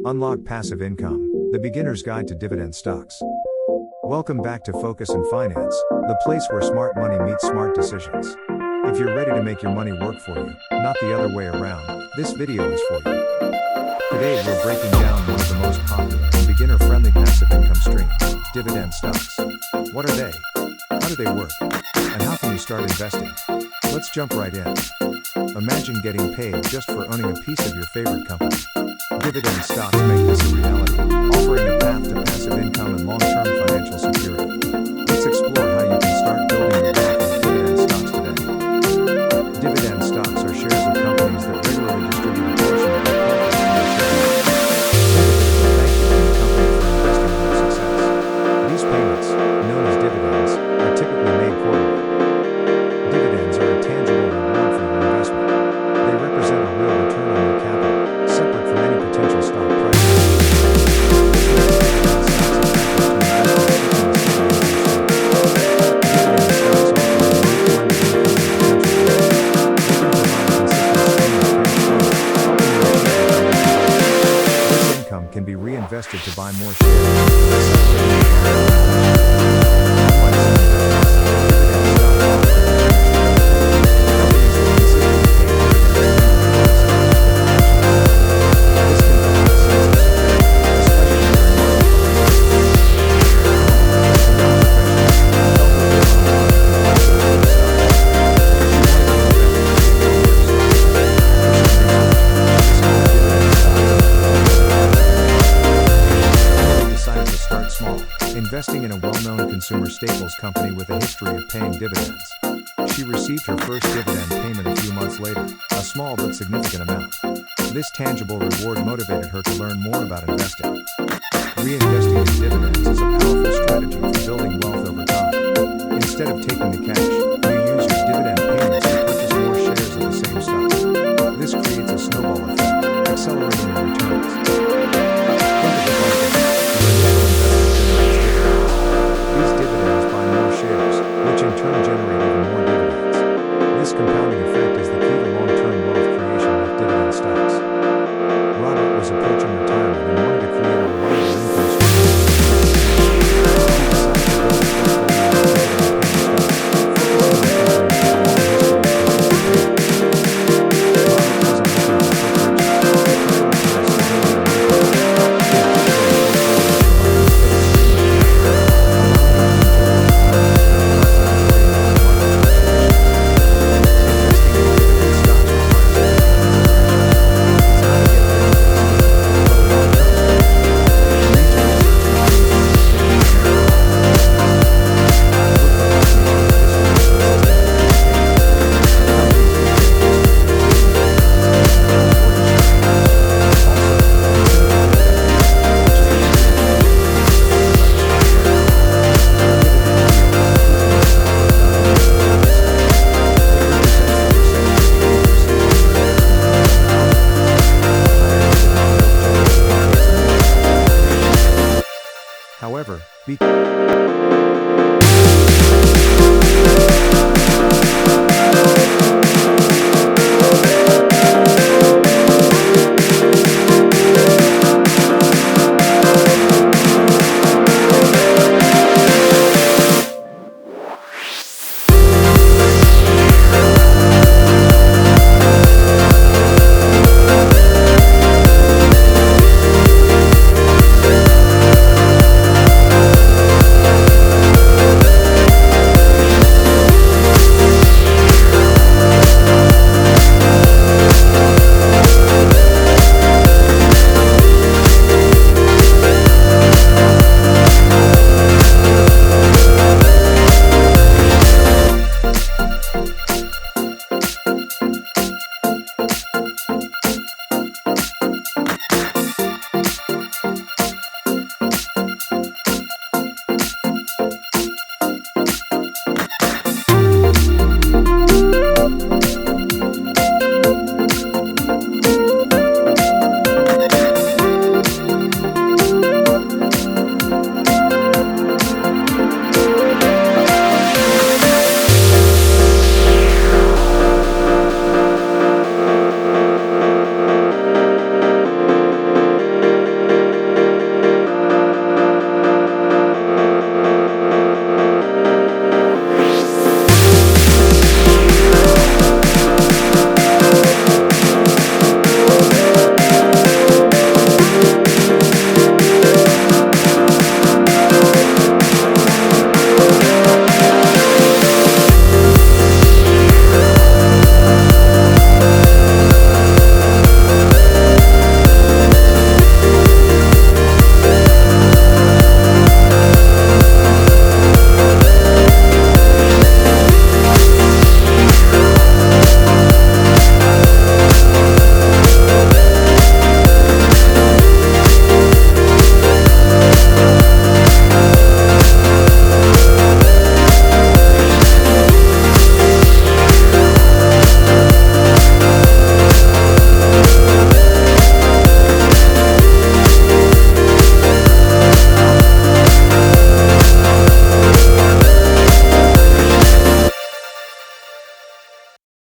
Unlock passive income, the beginner's guide to dividend stocks. Welcome back to Focus and Finance, the place where smart money meets smart decisions. If you're ready to make your money work for you, not the other way around, this video is for you. Today we're breaking down one of the most popular and beginner-friendly passive income streams, dividend stocks. What are they? How do they work? And how can you start investing? Let's jump right in. Imagine getting paid just for owning a piece of your favorite company. Dividend stocks make this a reality, offering a path to passive income and long-term financial security. Let's explore how you can start building your wealth with dividend stocks today. Dividend stocks are shares of companies that regularly distribute a portion of their profits to their shareholders. Think of it as a thank you to the company for investing in their success. These payments, known as dividends, are typically made quarterly. Dividends are a tangible reward for your investment. They represent a real return on your capital, separate from any potential stock price. This income can be reinvested to buy more investing in a well-known consumer staples company with a history of paying dividends. She received her first dividend payment a few months later, a small but significant amount. This tangible reward motivated her to learn more about investing. Reinvesting in dividends is a powerful strategy for building wealth over time. Instead of taking the cash, you use your dividend payments to purchase more shares of the same stock. This creates a snowball effect, accelerating your returns. These dividends buy more shares, which in turn generate even more dividends. This compounding effect is the key to long-term wealth creation with dividend stocks. Robert was approaching retirement and wanted to create a reliable income stream. However,